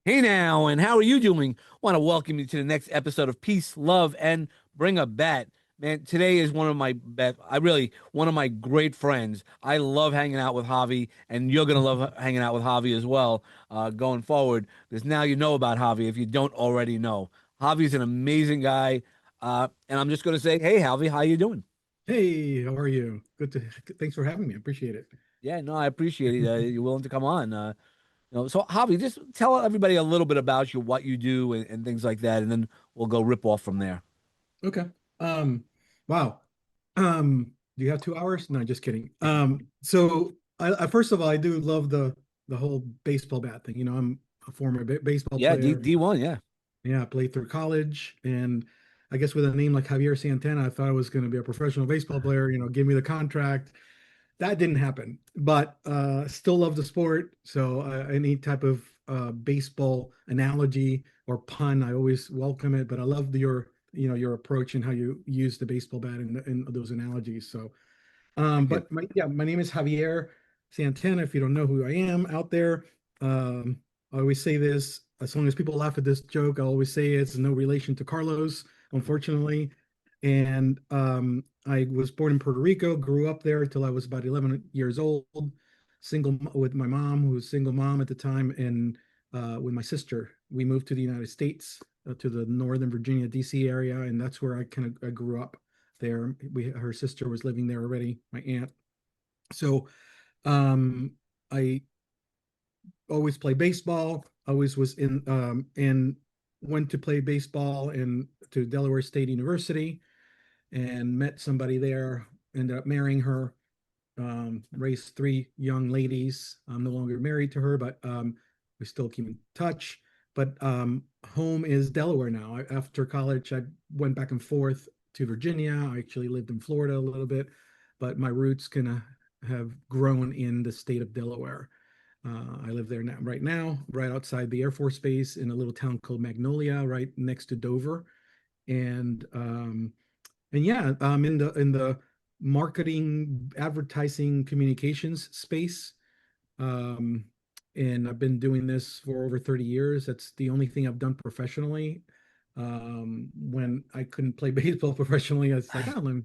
Hey now, and how are you doing? Want to welcome you to the next episode of Peace, Love, and Bring a Bat. Man, today is one of my best, one of my great friends. I love hanging out with Javi, and you're going to love hanging out with Javi as well, going forward, because now you know about Javi if you don't already know. Javi's an amazing guy, and I'm just going to say, hey, Javi, how you doing? Hey, how are you? Thanks for having me. I appreciate it. Yeah, no, I appreciate it. You're willing to come on. So Javi, just tell everybody a little bit about you, what you do, and things like that, and then we'll go rip off from there. Okay. Um, wow. Do you have 2 hours? No, just kidding. First of all, I do love the whole baseball bat thing. I'm a former baseball Yeah, D player. D1, yeah. Yeah, I played through college, and I guess with a name like Javier Santana, I thought I was going to be a professional baseball player. Give me the contract. That didn't happen, but still love the sport. So any type of baseball analogy or pun, I always welcome it. But I love your approach and how you use the baseball bat in those analogies. So, Thank you. my name is Javier Santana. If you don't know who I am out there, I always say this. As long as people laugh at this joke, I always say it's no relation to Carlos, unfortunately. And I was born in Puerto Rico, grew up there until I was about 11 years old, single with my mom, who was single mom at the time, and with my sister. We moved to the United States, to the Northern Virginia, DC area, and that's where I grew up there. Her sister was living there already, my aunt. So I always play baseball. Always was in and went to play baseball and to Delaware State University and met somebody there. Ended up marrying her. Raised three young ladies. I'm no longer married to her, but we still keep in touch. But home is Delaware now. After college, I went back and forth to Virginia. I actually lived in Florida a little bit, but my roots kind of have grown in the state of Delaware. I live there now, right now, right outside the Air Force Base in a little town called Magnolia, right next to Dover. And yeah, I'm in the marketing, advertising, communications space. Um, and I've been doing this for over 30 years. That's the only thing I've done professionally. When I couldn't play baseball professionally, I was like, oh,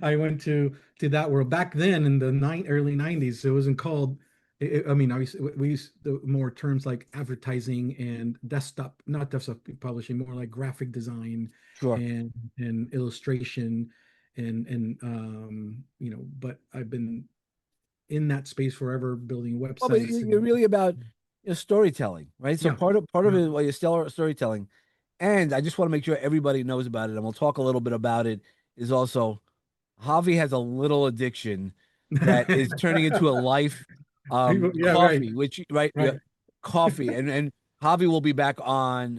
I went to that world back then in the early 90s. It wasn't called. I mean, we used more terms like advertising and desktop, not desktop publishing, more like graphic design Sure. and illustration but I've been in that space forever, building Well, but websites you're and really about storytelling, right? So yeah, part of yeah. it, well, you're still storytelling, and I just want to make sure everybody knows about it, and we'll talk a little bit about it. Is also Javi has a little addiction that is turning into a life, Yeah, right, coffee, which right, yeah, right. coffee, and Javi will be back on,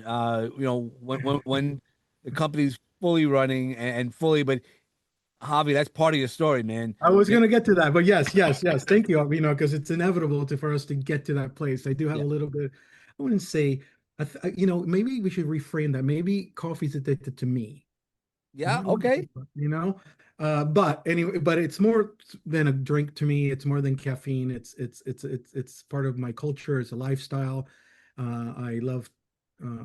when the company's fully running and fully, but Javi, that's part of your story, man. I was going to get to that, but yes, yes, yes. Thank you. Because it's inevitable for us to get to that place. I do have Yeah, a little bit. I wouldn't say, maybe we should reframe that. Maybe coffee's addicted to me. yeah, Not okay. myself, you know. But anyway, but it's more than a drink to me. It's more than caffeine. It's part of my culture. It's a lifestyle. I love.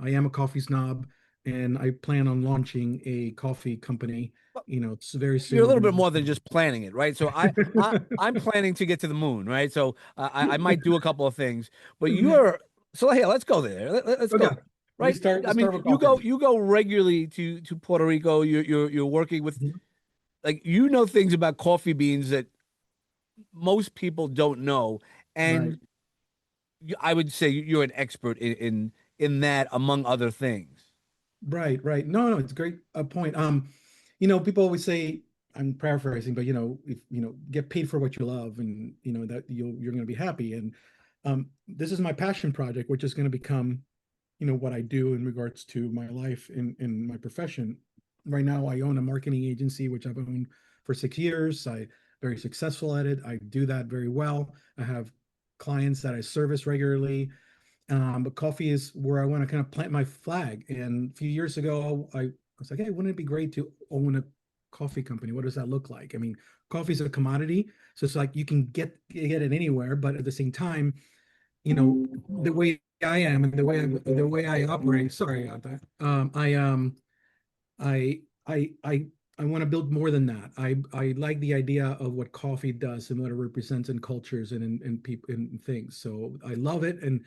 I am a coffee snob, and I plan on launching a coffee company. It's very You're a soon. We're little gonna. bit more than just planning it, right? So I'm planning to get to the moon, right? So I might do a couple of things, but you're so here. Let's go there. Let's Okay. go there, We right? start. I Let's mean, start with you coffee. go regularly to Puerto Rico. You're working with Mhm. like things about coffee beans that most people don't know, Right. and I would say you're an expert in that among other things. Right. Right. No, no, it's a great point. People always say, I'm paraphrasing, but if get paid for what you love, and that you're going to be happy. And this is my passion project, which is going to become, what I do in regards to my life in my profession. Right now, I own a marketing agency, which I've owned for 6 years. I very successful at it. I do that very well. I have clients that I service regularly. But coffee is where I want to kind of plant my flag. And a few years ago, I was like, hey, wouldn't it be great to own a coffee company? What does that look like? I mean, coffee is a commodity, so it's like you can get it anywhere, but at the same time, the way I am and the way I operate. Sorry about that. I I I I want to build more than that. I like the idea of what coffee does and what it represents in cultures and in people and things. So I love it. And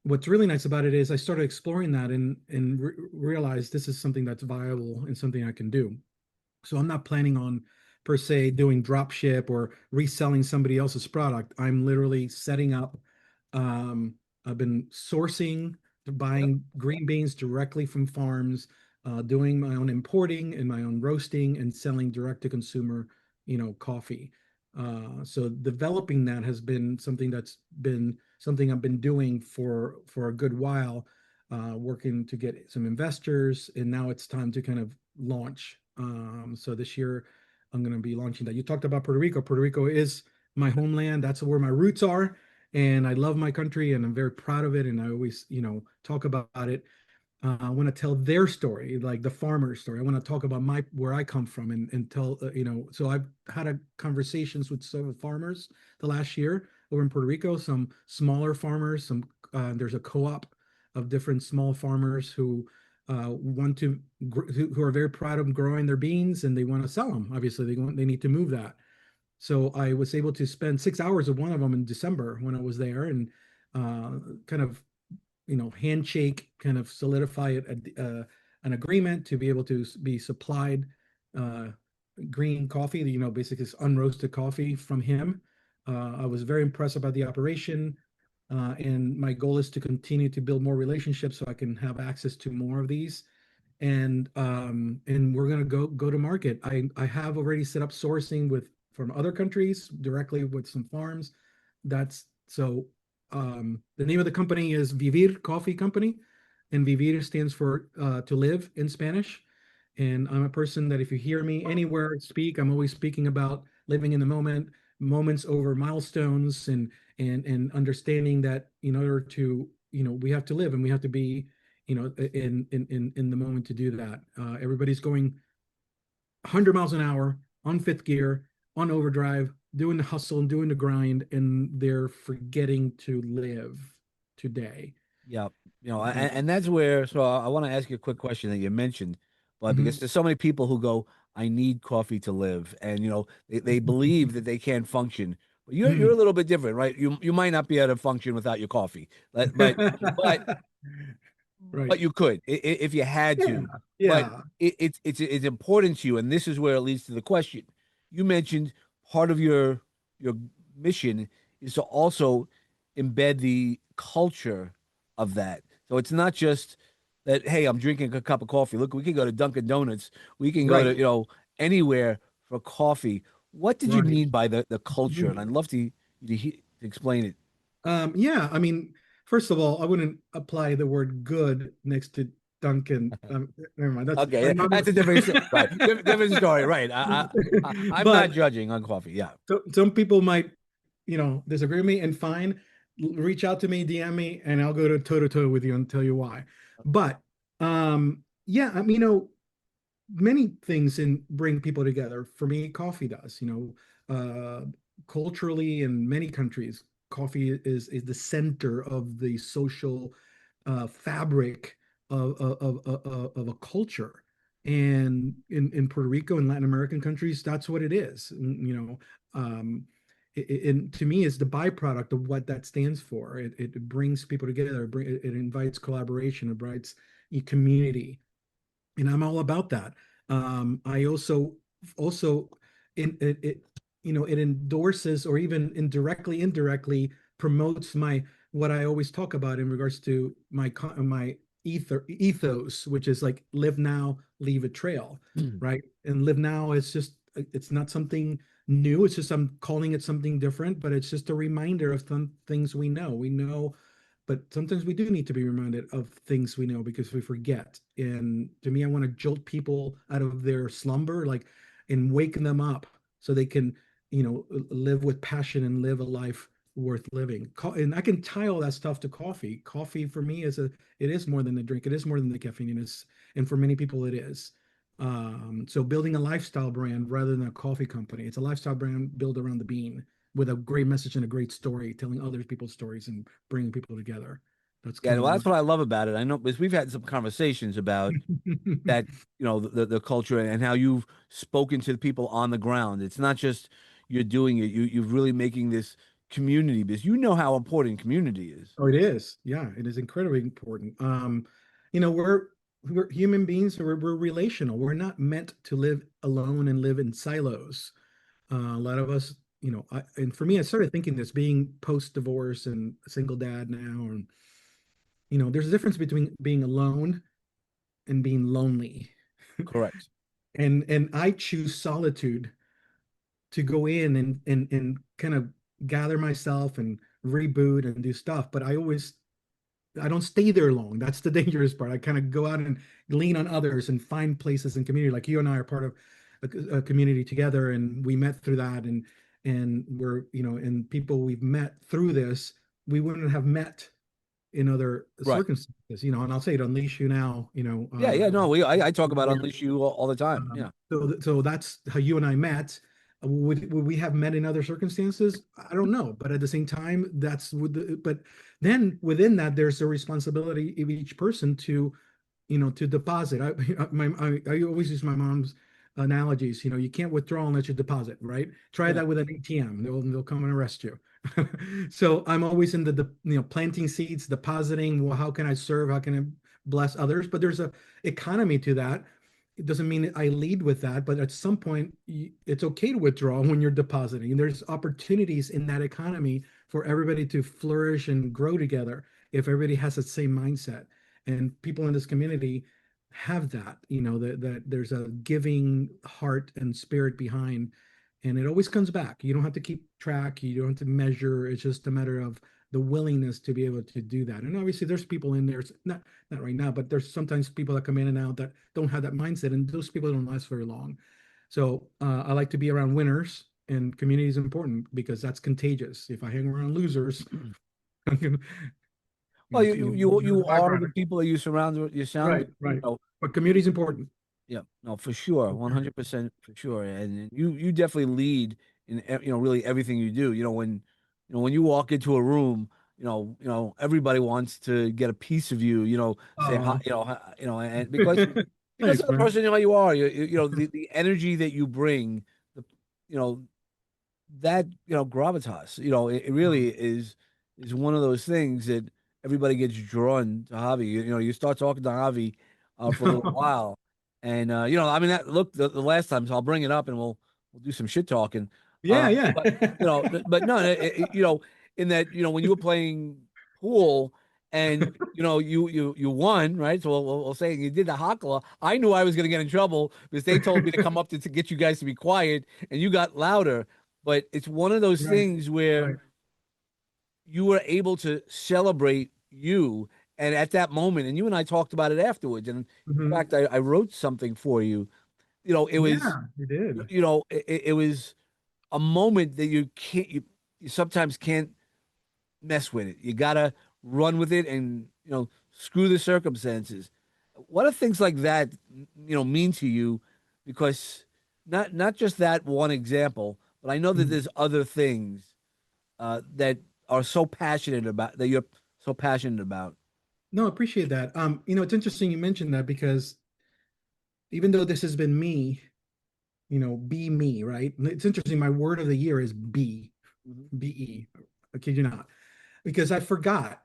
what's really nice about it is I started exploring that and realized this is something that's viable and something I can do. So I'm not planning on per se doing drop ship or reselling somebody else's product. I'm literally setting up. Um, I've been sourcing, Yep. buying green beans directly from farms, doing my own importing and my own roasting and selling direct to consumer, coffee. So developing that has been something that's been something I've been doing for a good while, working to get some investors, and now it's time to kind of launch. So this year, I'm going to be launching that. You talked about Puerto Rico. Puerto Rico is my homeland. That's where my roots are, and I love my country, and I'm very proud of it. And I always, talk about it. I want to tell their story, like the farmer's story. I want to talk about my where I come from and tell, So I've had conversations with several farmers the last year over in Puerto Rico. Some smaller farmers. There's a co-op of different small farmers who want to who are very proud of growing their beans and they want to sell them. Obviously, they need to move that. So I was able to spend 6 hours with one of them in December when I was there and kind of handshake, kind of solidify an agreement to be able to be supplied uh, green coffee, basically it's unroasted coffee from him. I was very impressed about the operation. And my goal is to continue to build more relationships so I can have access to more of these. And we're gonna go to market. I have already set up sourcing with from other countries directly with some farms. That's so the name of the company is Vivir Coffee Company, and Vivir stands for to live in Spanish. And I'm a person that if you hear me anywhere speak, I'm always speaking about living in the moment, moments over milestones, and understanding that in order to, we have to live and we have to be, in the moment to do that. Everybody's going 100 miles an hour on fifth gear, on overdrive, doing the hustle and doing the grind, and they're forgetting to live today. Yeah, And and that's where. So I want to ask you a quick question that you mentioned, but because mhm. there's so many people who go, "I need coffee to live," and they believe that they can't function. But you're a little bit different, right? You might not be able to function without your coffee, but Right. but you could if you had Yeah. to. But Yeah. it's important to you, and this is where it leads to the question. You mentioned part of your mission is to also embed the culture of that. So it's not just that, hey, I'm drinking a cup of coffee. Look, we can go to Dunkin' Donuts. We can go to, Right. anywhere for coffee. What did you Right. mean by the culture? And I'd love to explain it. Yeah, I mean, first of all, I wouldn't apply the word good next to Duncan. Never mind. That's Okay, I'm not that's a right, different story, right? I'm not but judging on coffee. Yeah. some people might, disagree with me, and fine, reach out to me, DM me, and I'll go to toe to toe with you and tell you why. But yeah, I mean, many things in bring people together. For me, coffee does. Culturally in many countries, coffee is the center of the social fabric of a culture. And in Puerto Rico and Latin American countries, that's what it is. Um, and to me, it's the byproduct of what that stands for. It brings people together. It invites collaboration. It invites a community, and I'm all about that. I also it endorses or even indirectly promotes my what I always talk about in regards to my ethos, which is like live now, leave a trail, right? And live now is just it's not something new. It's just I'm calling it something different, but it's just a reminder of some things we know. We know, but sometimes we do need to be reminded of things we know because we forget. And to me, I want to jolt people out of their slumber, like, and waken them up so they can, live with passion and live a life worth living. And I can tie all that stuff to coffee. Coffee for me it is more than a drink. It is more than the caffeine. And for many people it is. So building a lifestyle brand rather than a coffee company. It's a lifestyle brand built around the bean. with a great message and a great story, telling other people's stories and bringing people together. That's Yeah, kind well, of that's what I love about it. I know because we've had some conversations about what. that, the culture and how you've spoken to the people on the ground. It's not just you're doing it, you're really making this community because you know how important community is. Oh, it is. Yeah, it is incredibly important. We're human beings. We're relational. We're not meant to live alone and live in silos. A lot of us, and for me, I started thinking this being post-divorce and a single dad now, and there's a difference between being alone and being lonely. Correct. And I choose solitude to go in and kind of gather myself and reboot and do stuff. But I don't stay there long. That's the dangerous part. I kind of go out and lean on others and find places in community. Like you and I are part of a community together, and we met through that, and we're and people we've met through this, we wouldn't have met in other Right. circumstances. And I'll say it, unleash you now. Yeah, yeah, no, I talk about Unleash You all the time. Yeah. So that's how you and I met. Would we have met in other circumstances? I don't know, but at the same time, but then within that, there's a responsibility of each person to deposit. I always use my mom's analogies. You can't withdraw unless you deposit, right? Try Yeah. that with an ATM. They'll come and arrest you. So I'm always in the planting seeds, depositing. Well, how can I serve? How can I bless others? But there's a economy to that. It doesn't mean I lead with that, but at some point, it's okay to withdraw when you're depositing. And there's opportunities in that economy for everybody to flourish and grow together if everybody has the same mindset. And people in this community have that, that there's a giving heart and spirit behind, and it always comes back. You don't have to keep track, you don't have to measure. It's just a matter of the willingness to be able to do that. And obviously there's people in there, not right now, but there's sometimes people that come in and out that don't have that mindset, and those people don't last very long. So I like to be around winners, and community is important because that's contagious. If I hang around losers, you Well, you're the you are the byproduct. people that you surround yourself. Right, right. You But community is important. Yeah, no, for sure, 100% for sure, and you definitely lead in really everything you do. When you walk into a room, everybody wants to get a piece of you. Say hi, Oh, and because thanks, of the man. person you are, the energy that you bring, the you know that gravitas, it really is one of those things that everybody gets drawn to Javi. You start talking to Javi for a little while, and I mean that look the last time, so I'll bring it up and we'll do some shit talking. Yeah, yeah. But but no, in that when you were playing pool and you won, right? So we'll say you did the hakala. I knew I was going to get in trouble because they told me to come up to get you guys to be quiet, and you got louder. But it's one of those Right, things where right. you were able to celebrate you. And at that moment, and you and I talked about it afterwards. And in Hmm. fact, I wrote something for you. It was, Yeah, you did. it was a moment that you sometimes can't mess with it. You gotta run with it and, screw the circumstances. What do things like that, mean to you? Because not just that one example, but I know that Mhm. there's other things that are so passionate about that you're so passionate about. No, I appreciate that. It's interesting you mentioned that because even though this has been me, be me, right? It's interesting. My word of the year is Mhm. be. I kid you not, because I forgot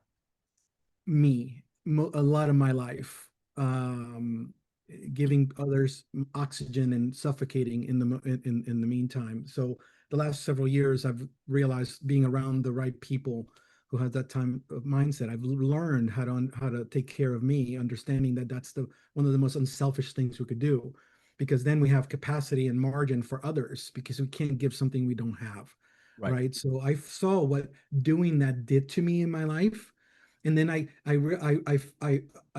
me a lot of my life, giving others oxygen and suffocating in the meantime. So the last several years, I've realized being around the right people who have that time of mindset. I've learned how to take care of me, understanding that that's the one of the most unselfish things we could do, because then we have capacity and margin for others because we can't give something we don't have, Right. right? So I saw what doing that did to me in my life, and then I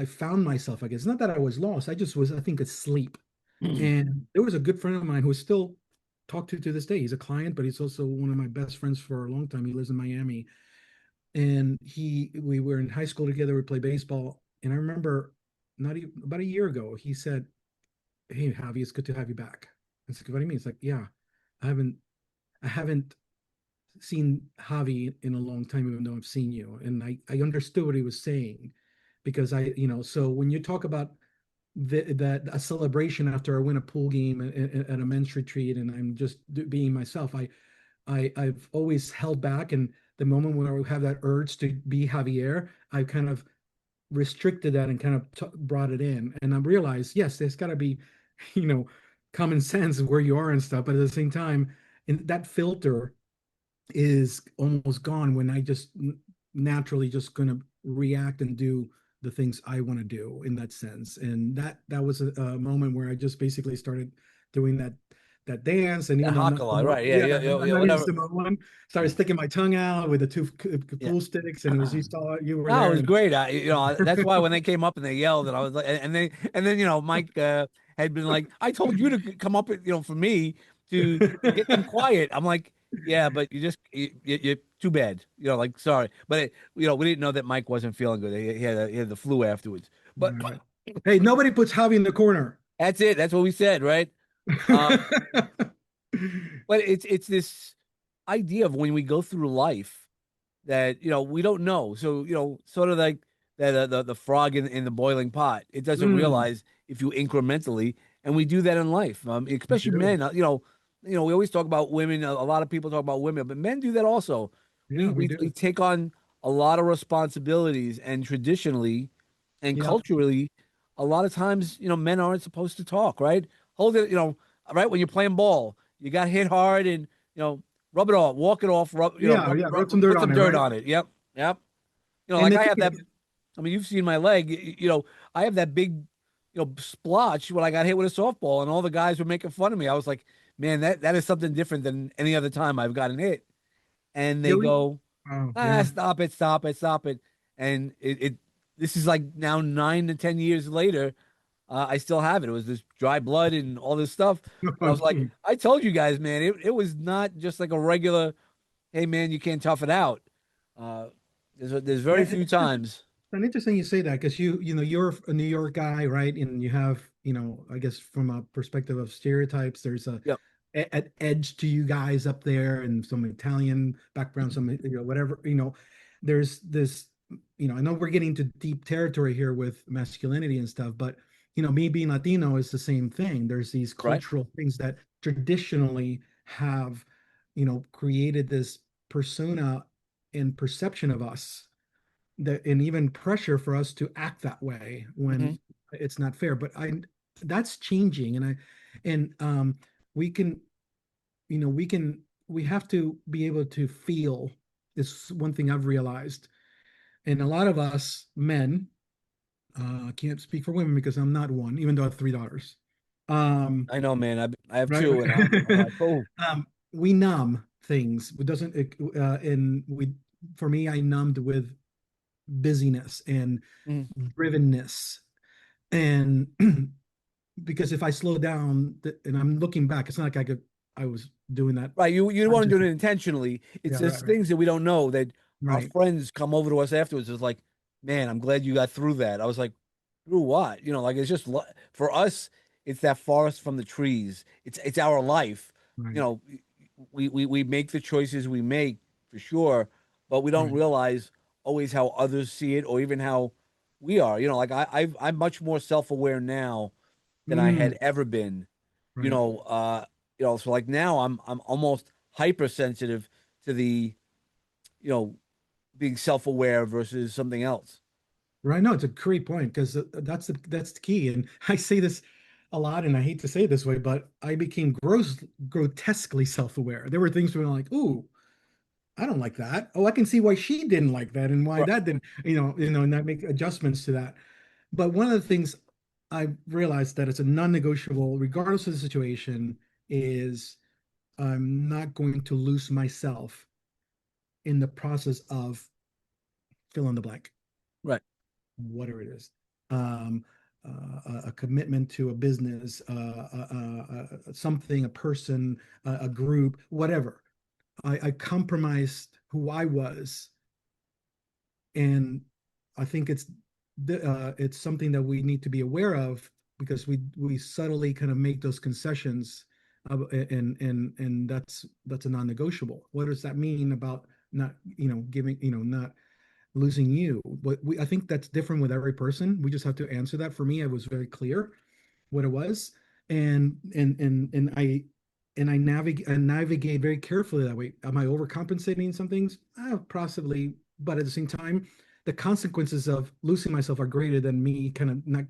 found myself. I guess not that I was lost. I just was, I think, asleep. And there was a good friend of mine who still talk to this day. He's a client, but he's also one of my best friends for a long time. He lives in Miami, and we were in high school together. We played baseball, and I remember not even about a year ago, he said, "Hey, Javi, it's good to have you back." I said, "What do you mean?" It's like, "Yeah, I haven't seen Javi in a long time, even though I've seen you, and I understood what he was saying because so when you talk about that a celebration after I win a pool game at a men's retreat, and I'm just being myself, I've always held back, and the moment when I have that urge to be Javier, I kind of restricted that and kind of brought it in, and I realized, yes, there's got to be, you know, common sense where you are and stuff, but at the same time, in that filter is almost gone when I just naturally just going to react and do the things I want to do in that sense. And that was a moment where I just basically started doing that dance. And even though I'm not Hakala, right? Yeah, yeah, yeah, yeah, I'm yeah, not even whatever. Samoan, started sticking my tongue out with the two Yeah. pool sticks, and it was, you saw, you were No, it there, was and great. That's why when they came up and they yelled, and I was like, and then Mike had been like, I told you to come up, for me to get them quiet. I'm like, yeah, but you're too bad, like sorry, but we didn't know that Mike wasn't feeling good. He had the flu afterwards. But right. Hey, nobody puts Javi in the corner. that's it. That's what we said, right? Um, but it's this idea of when we go through life that we don't know. So sort of like the frog in the boiling pot. It doesn't Mm, realize if you incrementally, and we do that in life, we especially do. men. We always talk about women. A lot of people talk about women, but men do that also. Yeah, We we we we do. take on a lot of responsibilities, and traditionally and Yeah. culturally, a lot of times, men aren't supposed to talk, right? Hold it, right when you're playing ball, you got hit hard, and rub it off, walk it off, Yeah, yeah. Rub some dirt put on some it, dirt right? on it. Yep, yep. And Like the I thing have that. is, I mean, you've seen my leg. I have that big, splotch when I got hit with a softball, and all the guys were making fun of me. I was like, man, that is something different than any other time I've gotten hit. And yeah, they go, oh, ah, yeah. stop it, stop it, stop it. And this is like now 9 to 10 years later. I still have it. It was this dry blood and all this stuff. But I was like, I told you guys, man, it was not just like a regular, hey, man, you can't tough it out. Uh, there's Yeah, very few times. and interesting you say that because you're a New York guy, right? And you have, I guess from a perspective of stereotypes, there's Yep. an edge to you guys up there, and some Italian background, some whatever, there's this, I know we're getting to deep territory here with masculinity and stuff, but me being Latino is the same thing. There's these Right. cultural things that traditionally have, created this persona and perception of us, that, and even pressure for us to act that way Hmm. when it's not fair. But that's changing, and we can, we have to be able to feel. Is one thing I've realized, and a lot of us men, I can't speak for women because I'm not one, even though I have three daughters. Um, I know, man. I have right, two, and I'm right. like, oh, We numb things. It doesn't, and for me, I numbed with busyness and mm. drivenness, and because if I slow down, and I'm looking back, it's not like I was doing that Right. You weren't doing consciously. it intentionally. It's Yeah, right, just right, things that we don't know that our right, friends come over to us afterwards. It's like, man, I'm glad you got through that. I was like, through what? Like it's just for us, it's that forest from the trees. It's our life. You right, know, we make the choices we make for sure, but we don't right. realize always how others see it or even how we are. Like I'm much more self-aware now than I Mm, had ever been. You right, know, uh, so like now I'm almost hypersensitive to the, you know, being self-aware versus something else. right. No, it's a great point because that's the key. And I say this a lot, and I hate to say it this way, but I became grotesquely self-aware. There were things where I'm like, "Ooh, I don't like that. Oh, I can see why she didn't like that, and why Right. that didn't." And I make adjustments to that. But one of the things I realized that it's a non-negotiable, regardless of the situation, is I'm not going to lose myself in the process of fill in the blank, Right. whatever it is. Um, a commitment to a business, something, a person, a group, whatever. I compromised who I was, and I think it's something that we need to be aware of because we subtly kind of make those concessions And that's a non-negotiable. What does that mean about not, giving, not losing you? But I think that's different with every person. We just have to answer that. For me, it was very clear what it was, and I navigate very carefully that way. Am I overcompensating in some things? Possibly, but at the same time, the consequences of losing myself are greater than me kind of not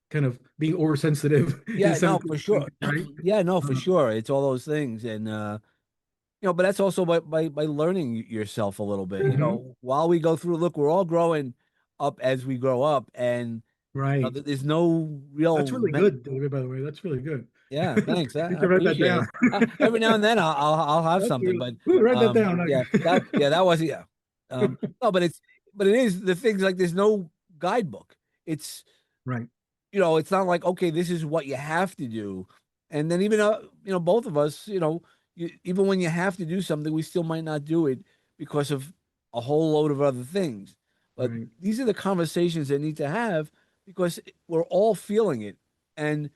kind of being oversensitive in Yeah, some no, for cases, sure. right? Yeah, no, for Uh, sure. It's all those things. And but that's also by learning yourself a little bit. mhm. While we go through, look, we're all growing up as we grow up, and Right. there's no That's real really good, David, by the way. That's really good. yeah, thanks. You I should write that appreciate down. it. Every now and then I'll have That's something, really, but ooh, write that down. that was yeah. No, but it is the things like there's no guidebook. It's Right, it's not like, okay, this is what you have to do. And then even, both of us, even when you have to do something, we still might not do it because of a whole load of other things. But right. these are the conversations that need to have because we're all feeling it. And,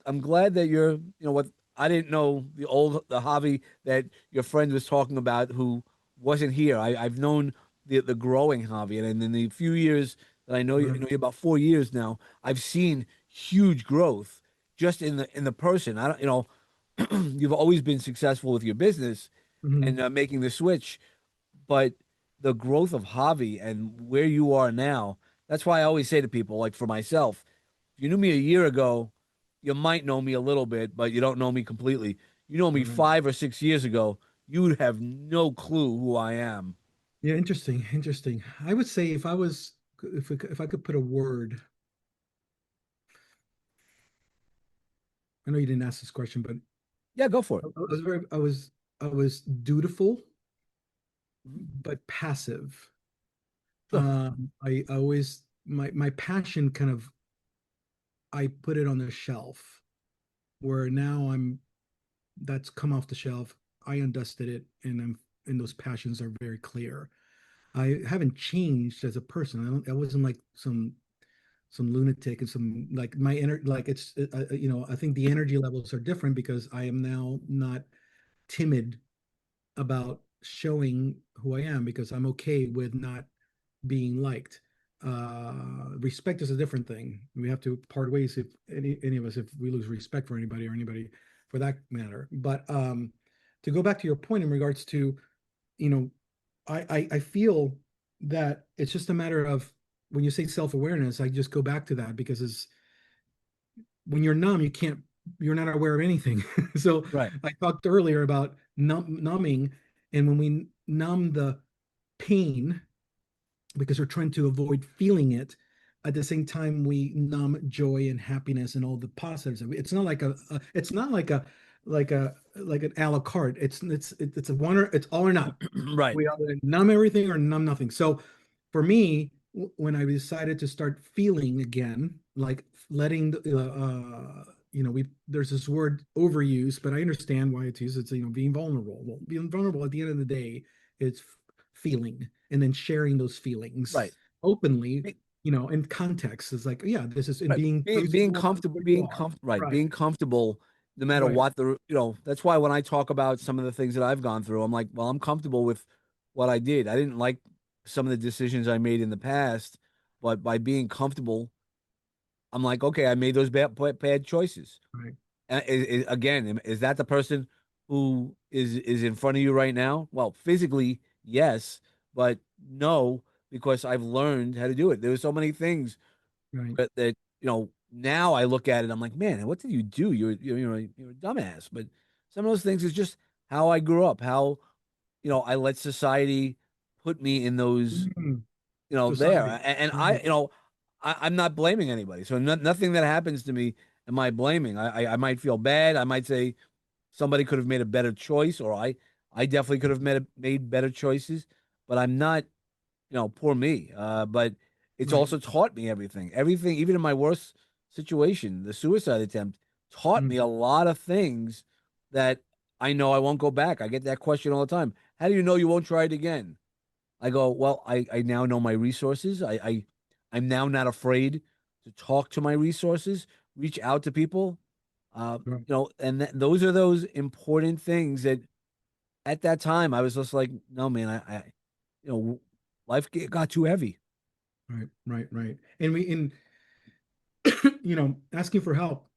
I'm glad that what I didn't know the Javi that your friend was talking about who wasn't here. I've known the growing Javi. And in the few years that I Right. know you about 4 years now. I've seen huge growth just in the person. I don't, you've always been successful with your business and Mhm. making the switch, but the growth of Javi and where you are now. That's why I always say to people, like for myself, if you knew me a year ago, you might know me a little bit, but you don't know me completely. You know me Right. 5 or 6 years ago, you would have no clue who I am. Yeah, interesting, interesting. I would say if I could put a word, I know you didn't ask this question, but Yeah, go for it. I was dutiful Mhm. but passive. Sure. I always my passion kind of, I put it on the shelf, where now that's come off the shelf. I undusted it, and those passions are very clear. I haven't changed as a person. I wasn't like some lunatic and some, like, my energy, like, it's I think the energy levels are different because I am now not timid about showing who I am, because I'm okay with not being liked. Respect is a different thing. We have to part ways if any of us, if we lose respect for anybody, or anybody for that matter. But to go back to your point in regards to, you know, I feel that it's just a matter of, when you say self-awareness, I just go back to that, because it's, when you're numb, you're not aware of anything. So Right. I talked earlier about numbing, and when we numb the pain because we're trying to avoid feeling it, at the same time we numb joy and happiness and all the positives. It's not like it's not like an a la carte. It's a one, or it's all or none. Right. We either numb everything or numb nothing. So for me, when I decided to start feeling again, like letting we there's this word overuse, but I understand why it's used. It's, being vulnerable. Well, being vulnerable at the end of the day, it's feeling, and then sharing those feelings Right. openly, in context, is like, yeah, this is, and Right. being Being truthful about comfortable, who you are. right. Right, Being comfortable no matter right, what that's why when I talk about some of the things that I've gone through, I'm like, well, I'm comfortable with what I did. I didn't like some of the decisions I made in the past, but by being comfortable, I'm like, okay, I made those bad choices. right, And again, is that the person who is in front of you right now? Well, physically, yes, but no, because I've learned how to do it. There were so many things right, that now I look at it, I'm like, man, what did you do? You're a dumbass. But some of those things is just how I grew up, how I let society put me in those mm, there, society, and I right, I'm not blaming anybody. So nothing that happens to me am I blaming. I might feel bad. I might say somebody could have made a better choice, or I definitely could have made better choices. But I'm not poor me. But it's right, also taught me everything. Everything, even in my worst situation, the suicide attempt, taught me mm, a lot of things that I know I won't go back. I get that question all the time. How do you know you won't try it again? I go, well, I now know my resources. I'm now not afraid to talk to my resources, reach out to people. Right. And those are those important things that at that time I was just like, no, man, you know, life got too heavy. Right. Right. Right. And asking for help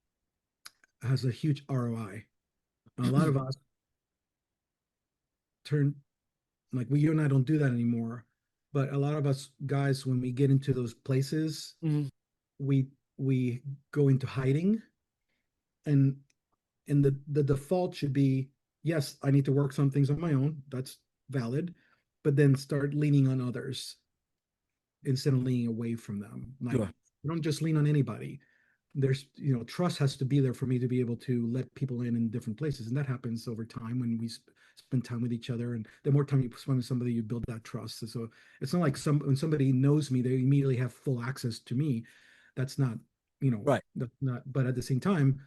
has a huge ROI. A lot of us turn like you and I don't do that anymore. But a lot of us guys, when we get into those places, Mhm. we we go into hiding, and the default should be, yes, I need to work some things on my own. That's valid, but then start leaning on others instead of leaning away from them. Like, Sure. don't just lean on anybody. There's, trust has to be there for me to be able to let people in different places, and that happens over time when we spend time with each other. And the more time you spend with somebody, you build that trust. And so it's not like when somebody knows me, they immediately have full access to me. That's not, Right. that's not. But at the same time,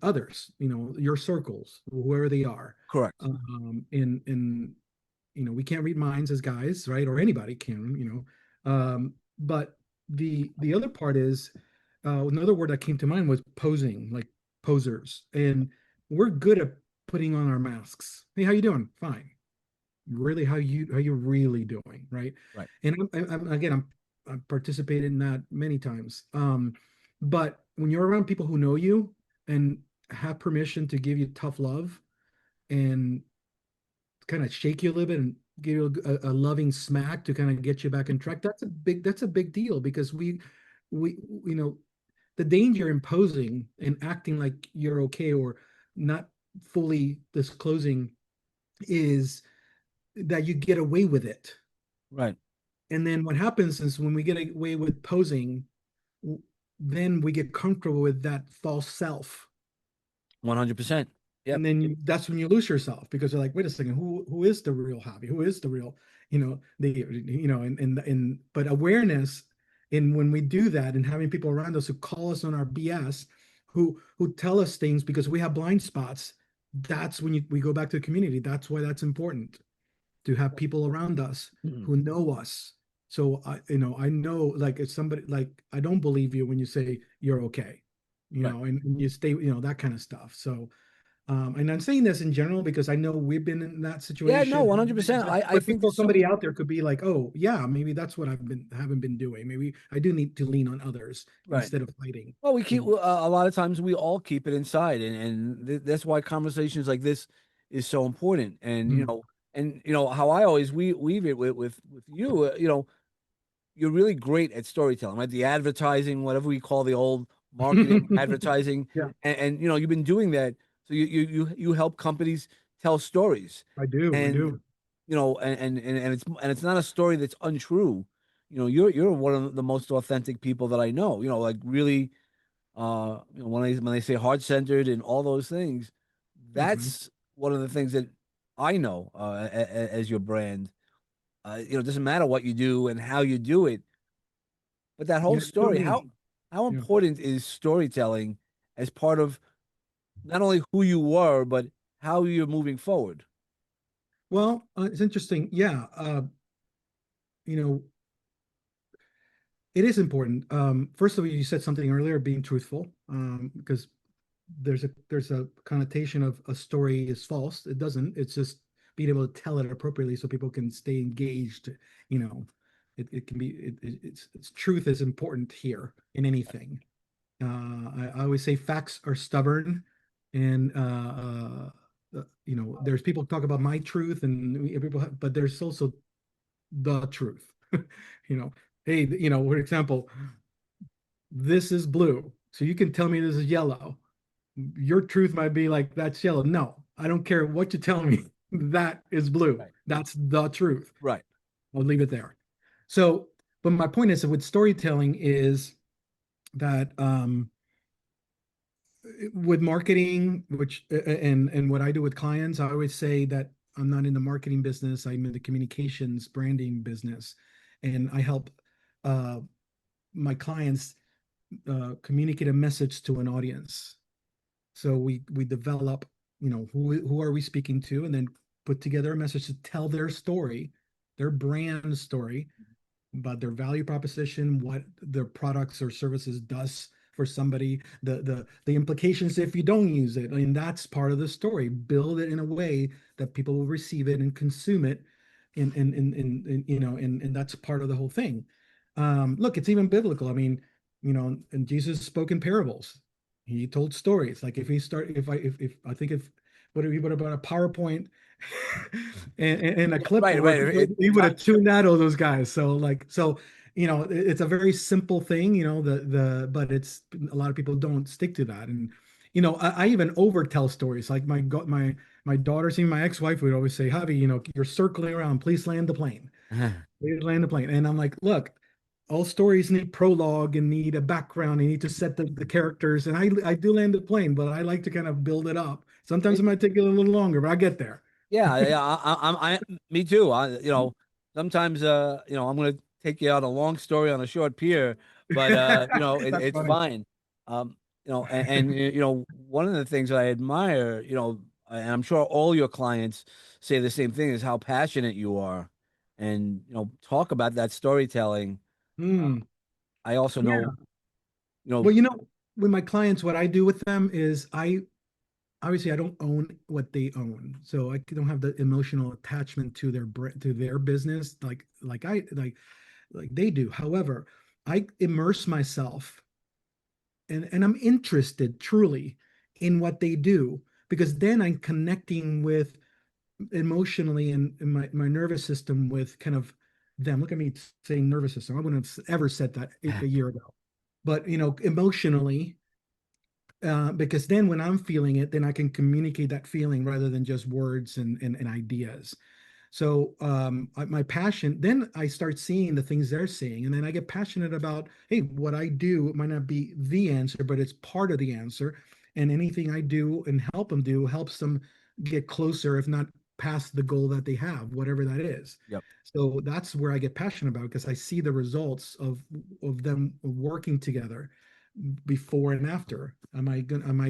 others, your circles, whoever they are, Correct. in we can't read minds as guys, right? Or anybody can, but the other part is, another word that came to mind was posing, like posers. And we're good at putting on our masks. Hey, how you doing? Fine. Really, how you really doing, right? Right. And I've participated in that many times. But when you're around people who know you and have permission to give you tough love and kind of shake you a little bit and give you a loving smack to kind of get you back in track, that's a big deal, because we the danger in posing and acting like you're okay, or not fully disclosing, is that you get away with it. Right. And then what happens is, when we get away with posing, then we get comfortable with that false self. 100%. Yep. And then that's when you lose yourself, because you're like, wait a second, who is the real Javi? Who is the real, but awareness. And when we do that, and having people around us who call us on our BS, who tell us things because we have blind spots, that's when we go back to the community. That's why that's important, to have people around us Mhm. who know us. So I know, like, if somebody, like, I don't believe you when you say you're okay, Right. and you stay, that kind of stuff. So, and I'm saying this in general because I know we've been in that Yeah, no, situation. 100%. I But think people, there's so somebody many. out there could be like, oh yeah, maybe that's what haven't been doing. Maybe I do need to lean on others Right. instead of fighting. Well, You know. a lot of times we all keep it inside, and that's why conversations like this is so important. And Mm. how I always weave it with you. You're really great at storytelling, right? The advertising, whatever we call the old marketing, advertising, Yeah, and you've been doing that. So you help companies tell stories, I do. I and do. it's not a story that's untrue. You're one of the most authentic people that I know. Like really, when they say heart centered and all those things, Thanks, man. that's one of the things that I know as your brand. It doesn't matter what you do and how you do it, but that whole Yeah, you know story, how me. how Yeah. important is storytelling as part of not only who you were, but how you're moving forward? Well, it's interesting. Yeah. You know, it is important. First of all, you said something earlier, being truthful, because there's a connotation of a story is false. It doesn't. It's just being able to tell it appropriately so people can stay engaged. You know, it can be it's truth is important here in anything. I always say facts are stubborn, and there's people talk about my truth, and but there's also the truth. you know, hey, for example, this is blue, so you can tell me this is yellow. Your truth might be like, that's yellow. No, I don't care what you tell me. That is blue. Right. That's the truth. Right. I'll leave it there. So, but my point is that with storytelling is that, with marketing, which and what I do with clients, I always say that I'm not in the marketing business. I'm in the communications branding business, and I help uh, my clients communicate a message to an audience. So we develop, who are we speaking to, and then put together a message to tell their story, their brand story, about their value proposition, what their products or services does for somebody, the implications if you don't use it. I mean, that's part of the story. Build it in a way that people will receive it and consume it, and that's part of the whole thing. Look, it's even biblical. I mean, and Jesus spoke in parables. He told stories. Like if we start, if I think if what about a PowerPoint and a Right, clipboard, right. he would have tuned out all those guys. So it's a very simple thing, but it's a lot of people don't stick to that. And I even overtell stories. Like my daughter, seeing my ex-wife would always say, Javi, you're circling around, please land the plane. Please land the plane. And I'm like, look, all stories need prologue and need a background. You need to set the characters. And I do land the plane, but I like to kind of build it up. Sometimes it might take a little longer, but I get there. Yeah, yeah, me too. Sometimes, I'm gonna take you on a long story on a short pier, but That's it's funny. fine. One of the things I admire, and I'm sure all your clients say the same thing, is how passionate you are, and talk about that storytelling. Hmm. I also Yeah. know, you know, Well, with my clients, what I do with them is I obviously I don't own what they own, so I don't have the emotional attachment to their business like they do. However, I immerse myself and I'm interested truly in what they do because then I'm connecting with emotionally and my nervous system with kind of them. Look at me saying nervous system. I wouldn't have ever said that a year ago. But emotionally, because then when I'm feeling it, then I can communicate that feeling rather than just words and ideas. So my passion, then I start seeing the things they're seeing, and then I get passionate about, hey, what I do might not be the answer, but it's part of the answer. And anything I do and help them do helps them get closer, if not past the goal that they have, whatever that is. yep. So that's where I get passionate about because I see the results of them working together before and after. Am I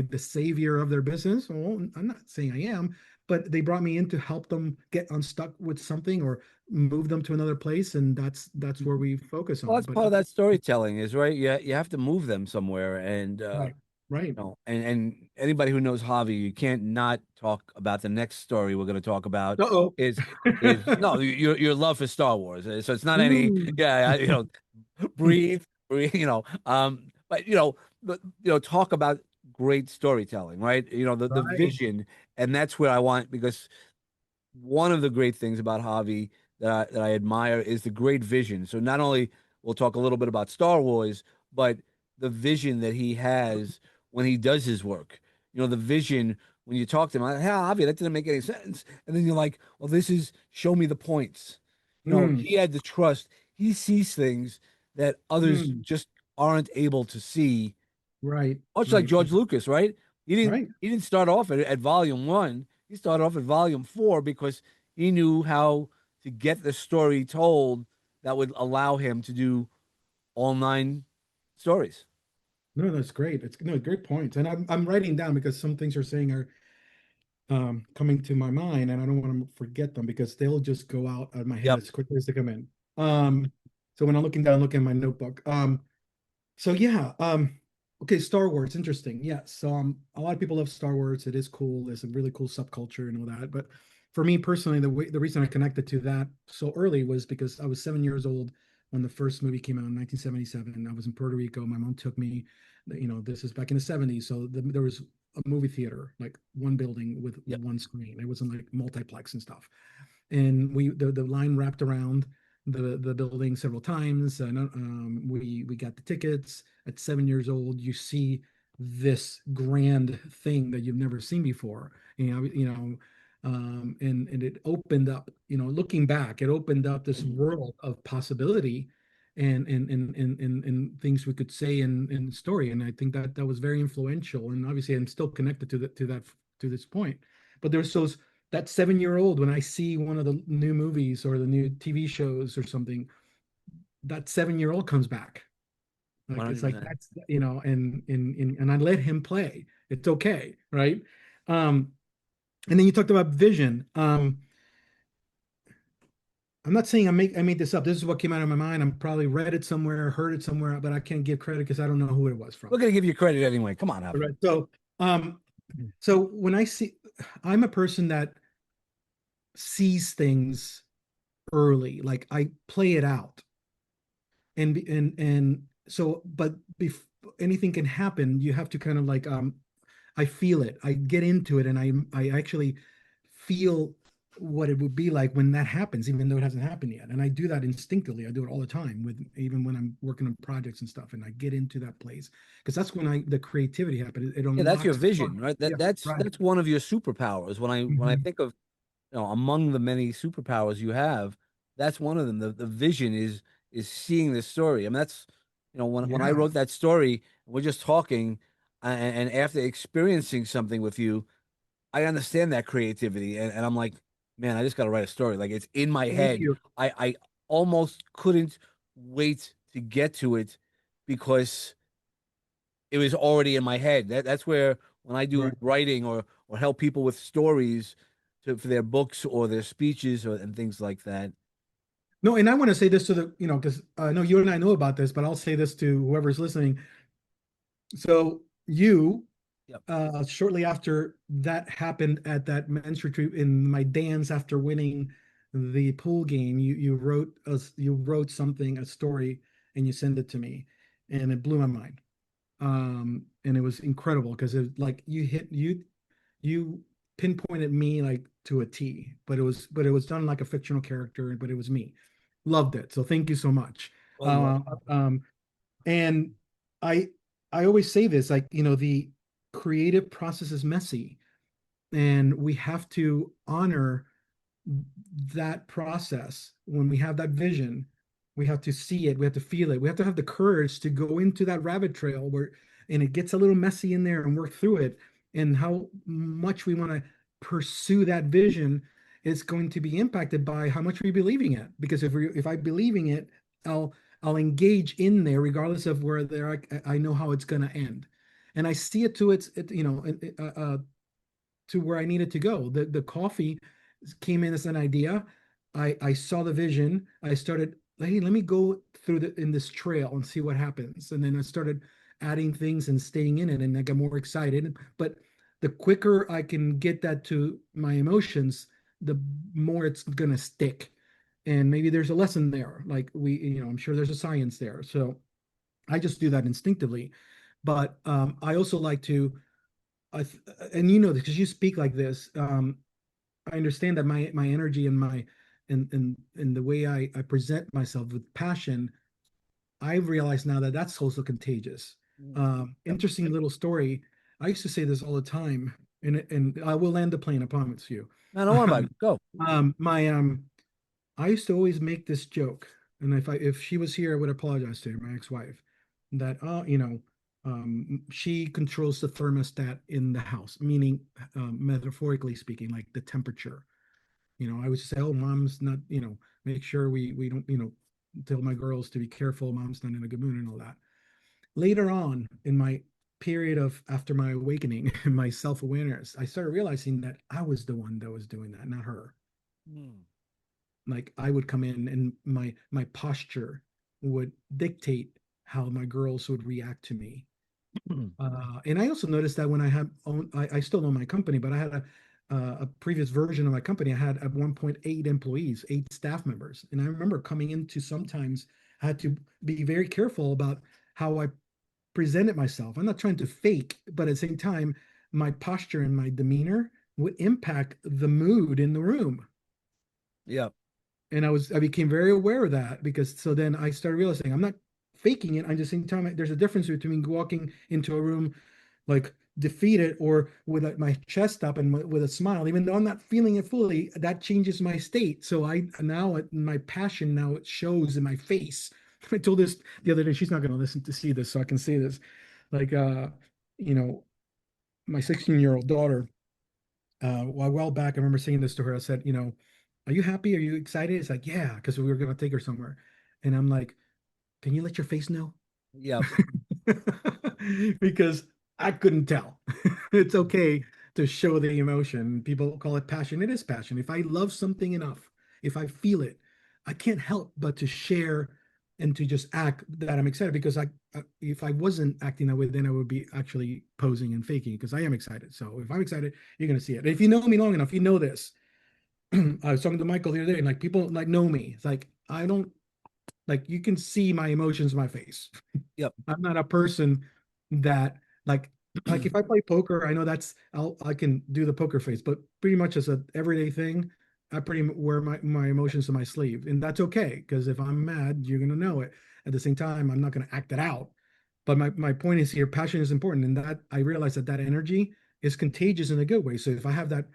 the savior of their business? Well, I'm not saying I am, but they brought me in to help them get unstuck with something or move them to another place, and that's where we focus Well, on. that's But part of that storytelling, is right. You have to move them somewhere, and right, right. and anybody who knows Javi, you can't not talk about the next story we're going to talk about Uh-oh. is no, your love for Star Wars. So it's not any, Mm, yeah, breathe, breathe, but talk about great storytelling, right? The right. vision, and that's where I want, because one of the great things about Javi that I admire is the great vision. So not only we'll talk a little bit about Star Wars, but the vision that he has when he does his work. The vision when you talk to him, like, hey, Javi, that didn't make any sense. And then you're like, well, this is show me the points. Mm, He had the trust. He sees things that others mm, just aren't able to see, right, much like right, George Lucas, right? He didn't right. he didn't start off at volume one. He started off at volume four because he knew how to get the story told that would allow him to do all nine stories. No, that's great. It's no great points, and I'm writing down because some things you're saying are coming to my mind, and I don't want to forget them because they'll just go out of my head Yep. as quickly as they come in. So when I'm looking down, looking at my notebook. So yeah, okay, Star Wars, interesting. Yeah, so a lot of people love Star Wars. It is cool. There's a really cool subculture and all that. But for me personally, the reason I connected to that so early was because I was 7 years old when the first movie came out in 1977. I was in Puerto Rico. My mom took me. This is back in the 70s, so there was a movie theater, like one building with Yep. one screen. It wasn't like multiplex and stuff, and the line wrapped around the building several times, and we got the tickets. At 7 years old, you see this grand thing that you've never seen before. And it opened up. Looking back, it opened up this world of possibility. And things we could say in story, and I think that was very influential. And obviously, I'm still connected to this point. But there's those that 7 year old, when I see one of the new movies or the new TV shows or something, that 7 year old comes back. Like it's like 100%. that's and I let him play. It's okay, right? Um, and then you talked about vision. I'm not saying I made this up. This is what came out of my mind. I'm probably read it somewhere, heard it somewhere, but I can't give credit because I don't know who it was We're from. gonna give you credit anyway. Come on, Javi. Right. Um, so when I'm a person that sees things early, like I play it out, and so, but bef anything can happen. You have to kind of like, I feel it. I get into it, and I actually feel what it would be like when that happens, even though it hasn't happened yet. And I do that instinctively. I do it all the time with even when I'm working on projects and stuff, and I get into that place because that's when I the creativity happens. It Yeah, that's your unlocks the spark. vision, right? Yeah, That's right. that's one of your superpowers. When I Mhm. think of, among the many superpowers you have, that's one of them. The vision is seeing this story. I mean, that's, when I Yeah. wrote that story, we're just talking, and after experiencing something with you, I understand that creativity, and I'm like, man, I just got to write a story. Like it's in my Thank head. you. I almost couldn't wait to get to it because it was already in my head. That's where when I do Right. writing or help people with stories for their books or their speeches and things like that. No, and I want to say this to because I know you and I know about this, but I'll say this to whoever's listening. So you Yep. shortly after that happened at that men's retreat in my dance after winning the pool game, you wrote something, a story, and you sent it to me, and it blew my mind. And it was incredible because it like you pinpointed me like to a T, but it was done like a fictional character, but it was me. Loved it. So thank you so much. Well, you're Uh, welcome. um, and I I always say this, like, the creative process is messy, and we have to honor that process. When we have that vision, we have to see it, we have to feel it, we have to have the courage to go into that rabbit trail where and it gets a little messy in there and work through it. And how much we want to pursue that vision is going to be impacted by how much we believing it. Because if I believing it, I'll I'll engage in there regardless of where there I know how it's going to end. And I see it to to where I needed to go. The coffee came in as an idea. I saw the vision. I started, hey, let me go through in this trail and see what happens. And then I started adding things and staying in it, and I got more excited. But the quicker I can get that to my emotions, the more it's gonna stick. And maybe there's a lesson there. Like I'm sure there's a science there. So I just do that instinctively. But I also like to I th- and you know this because you speak like this. I understand that my energy and my and the way I present myself with passion, I've realized now that that's also contagious. Mm. Yep. Interesting little story. I used to say this all the time, and I will land the plane, I promise you. No, don't worry about it. Go. My I used to always make this joke, and if she was here, I would apologize to her, my ex-wife, that she controls the thermostat in the house, meaning metaphorically speaking, like the temperature. I would say, "Oh, mom's not," make sure we don't, tell my girls to be careful. Mom's not in a good mood and all that. Later on in my period of after my awakening and my self-awareness, I started realizing that I was the one that was doing that, not her. Mm. Like I would come in and my posture would dictate how my girls would react to me. And I also noticed that when I still own my company, but I had a previous version of my company. I had at 1.8 employees, 8 staff members, and I remember coming into sometimes I had to be very careful about how I presented myself. I'm not trying to fake, but at the same time, my posture and my demeanor would impact the mood in the room. Yep. And I became very aware of that because so then I started realizing I'm not faking it. I'm just saying time there's a difference between walking into a room like defeated or with my chest up and with a smile, even though I'm not feeling it fully, that changes my state. So I now my passion now it shows in my face. I told this the other day, she's not going to listen to see this, so I can say this. Like, you know, my 16-year-old daughter, a while back, I remember saying this to her. I said, are you happy? Are you excited? It's like, yeah, because we were going to take her somewhere. And I'm like, can you let your face know? Yep. Because I couldn't tell. It's okay to show the emotion. People call it passion. It is passion. If I love something enough, if I feel it, I can't help but to share and to just act that I'm excited because if I wasn't acting that way, then I would be actually posing and faking because I am excited. So if I'm excited, you're gonna see it. If you know me long enough, you know this. I was talking to Michael the other day, and like people like know me. It's like I don't like you can see my emotions in my face. Yep. I'm not a person that like if I play poker, I know I can do the poker face, but pretty much as a everyday thing, I pretty wear my emotions to my sleeve, and that's okay because if I'm mad, you're gonna know it. At the same time, I'm not gonna act it out. But my point is here, passion is important, and that I realize that energy is contagious in a good way. So if I have that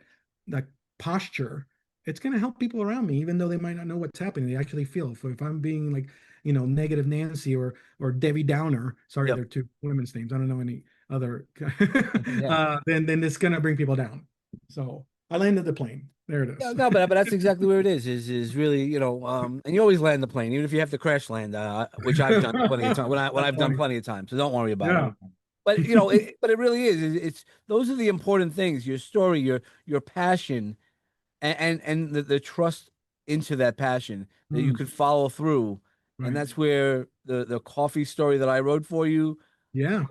posture, it's gonna help people around me, even though they might not know what's happening. They actually feel. So if I'm being like, negative Nancy or Debbie Downer, sorry, Yep. they're two women's names. I don't know any other. Yeah. Then it's gonna bring people down. So I landed the plane. There it Yeah, is. no, but that's exactly where it is really, and you always land the plane, even if you have to crash land, which I've done plenty of time when That's I've done funny. plenty of times. So don't worry about it. Yeah. But but it really is. It's those are the important things. Your story, your passion, and the trust into that passion that you Mm, could follow through, and right. that's where the coffee story that I wrote for you. Yeah.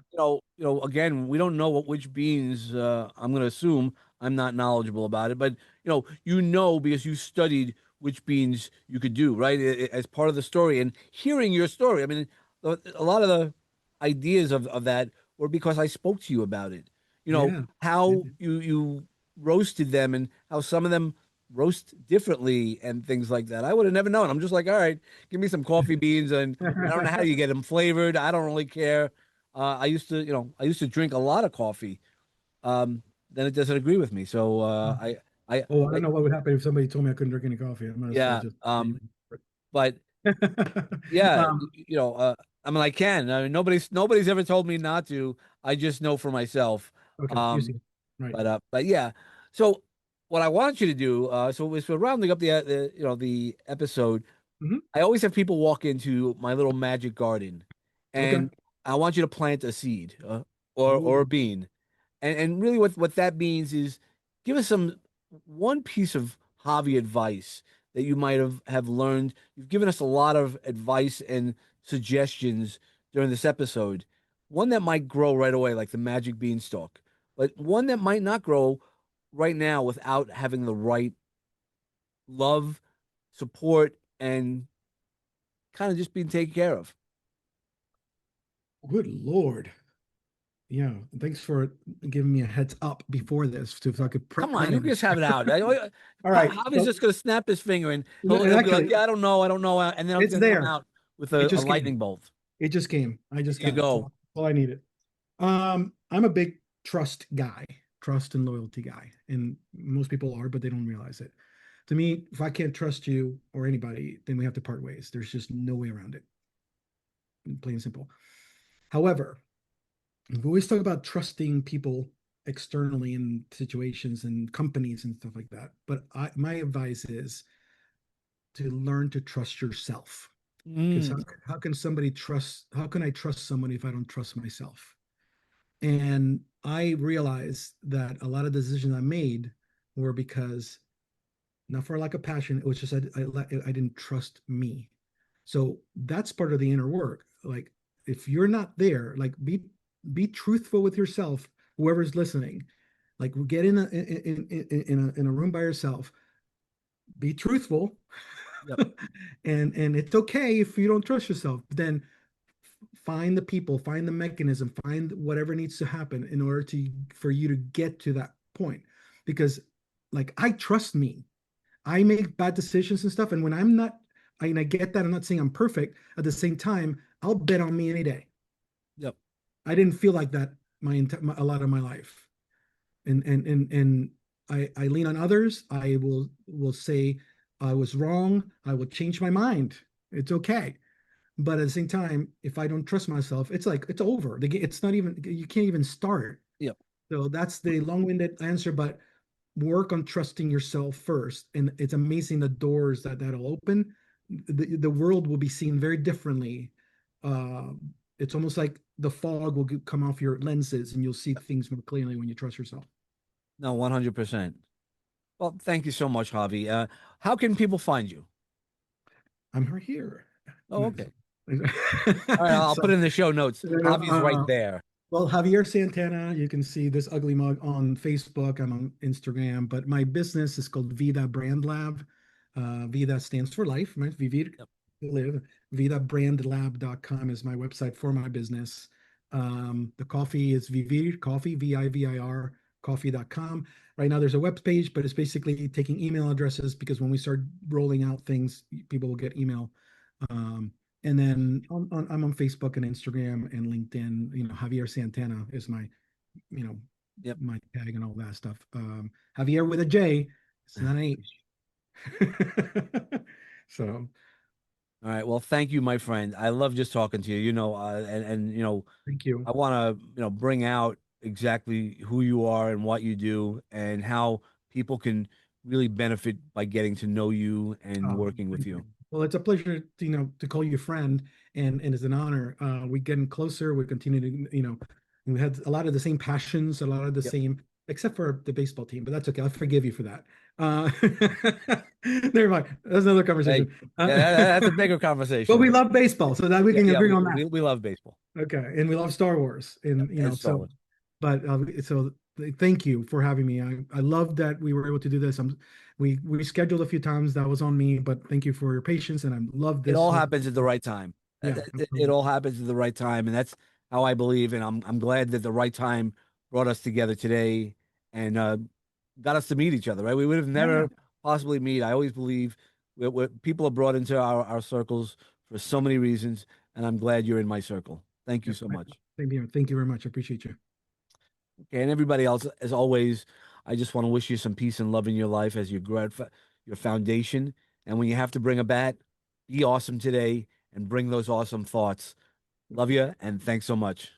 Again, we don't know which beans. I'm going to assume I'm not knowledgeable about it, but because you studied which beans you could do, right? As part of the story and hearing your story. I mean, a lot of the ideas of that were because I spoke to you about it. Yeah. Yeah. How you roasted them and how some of them roast differently and things like that. I would have never known. I'm just like, all right, give me some coffee beans, and I don't know how you get them flavored. I don't really care. I used to drink a lot of coffee. Then it doesn't agree with me. So Oh, I don't I, know what would happen if somebody told me I couldn't drink any coffee. I might as well yeah. just But yeah, um, I mean, I can. I mean, nobody's ever told me not to. I just know for myself. okay, you Um, see. Right. but yeah. So what I want you to do, so rounding up the episode. Hmm. I always have people walk into my little magic garden, Okay. and I want you to plant a seed, or a Oh, bean, and really what that means is give us some one piece of hobby advice that you might have learned. You've given us a lot of advice and suggestions during this episode. One that might grow right away, like the magic beanstalk, but one that might not grow right now without having the right love, support, and kind of just being taken care of. good Lord. Yeah. Thanks for giving me a heads up before this so I could Come on, plan you it. can just have it out. All right. Javi's So just gonna snap his finger and he'll be like, actually, "Yeah, I don't know," and then he's it's gonna come there. out with It a just came. lightning bolt. It just came. I There just you got it. That's go. all I needed. I'm a big trust guy, trust and loyalty guy, and most people are, but they don't realize it. To me, if I can't trust you or anybody, then we have to part ways. There's just no way around it, plain and simple. However, we always talk about trusting people externally in situations and companies and stuff like that. But my advice is to learn to trust yourself. Because Mm, how can somebody trust? How can I trust somebody if I don't trust myself? And I realized that a lot of decisions I made were because not for lack of passion, it was just I didn't trust me. So that's part of the inner work. Like if you're not there, like be truthful with yourself, whoever's listening. Like get in a room by yourself, be truthful, yep, and it's okay if you don't trust yourself. Then find the people, find the mechanism, find whatever needs to happen in order to for you to get to that point. Because like I trust me. I make bad decisions and stuff. And when I'm not, and I get that I'm not saying I'm perfect. At the same time, I'll bet on me any day. yep. I didn't feel like that a lot of my life. And I lean on others. I will say I was wrong. I will change my mind. It's okay. But at the same time, if I don't trust myself, it's like it's over. It's not even you can't even start. Yep. So that's the long-winded answer, but work on trusting yourself first. And it's amazing the doors that'll open. The world will be seen very differently. Uh, it's almost like the fog will come off your lenses and you'll see things more clearly when you trust yourself. No, 100%. Well, thank you so much, Javi. How can people find you? I'm right here. Oh, Nice. okay. All right, I'll So, put it in the show notes. Javi's right there. well, Javier Santana, you can see this ugly mug on Facebook. I'm on Instagram, but my business is called Vida Brand Lab. Vida stands for life, right? Vivir, Yep. live. VidaBrandLab.com is my website for my business. The coffee is Vivir Coffee, VIVIR coffee.com. Right now, there's a web page, but it's basically taking email addresses because when we start rolling out things, people will get email. Um, and then I'm on Facebook and Instagram and LinkedIn. Javier Santana is my, you know, Yep. my tag and all that stuff. Javier with a J. It's not an H. So All right. Well, thank you, my friend. I love just talking to you. And thank you. I want to bring out exactly who you are and what you do and how people can really benefit by getting to know you and working with Thank you. you. Well, it's a pleasure, to call you friend, and it's an honor. We're getting closer. We continue to, we had a lot of the same passions, a lot of the Yep. same, except for the baseball team, but that's okay. I'll forgive you for that. Never mind. That's another Hey, conversation. yeah, that's a bigger But conversation. we love baseball, so that we Yeah, can yeah, agree we on that. we, we love baseball. Okay, and we love Star Wars, Yep, and and Star so. Wars. But thank you for having me. I love that we were able to do this. We scheduled a few times. That was on me, but thank you for your patience, and I love It this all whole. happens at the right time. Yeah, It absolutely. all happens at the right time, and that's how I believe. And I'm glad that the right time brought us together today and got us to meet each other. Right? We would have Yeah, never possibly meet. I always believe people are brought into our circles for so many reasons, and I'm glad you're in my circle. Thank you yeah. so much. Same here. Thank you very much. I appreciate you. Okay, and everybody else, as always, I just want to wish you some peace and love in your life as your foundation. And when you have to bring a bat, be awesome today and bring those awesome thoughts. Love you, and thanks so much.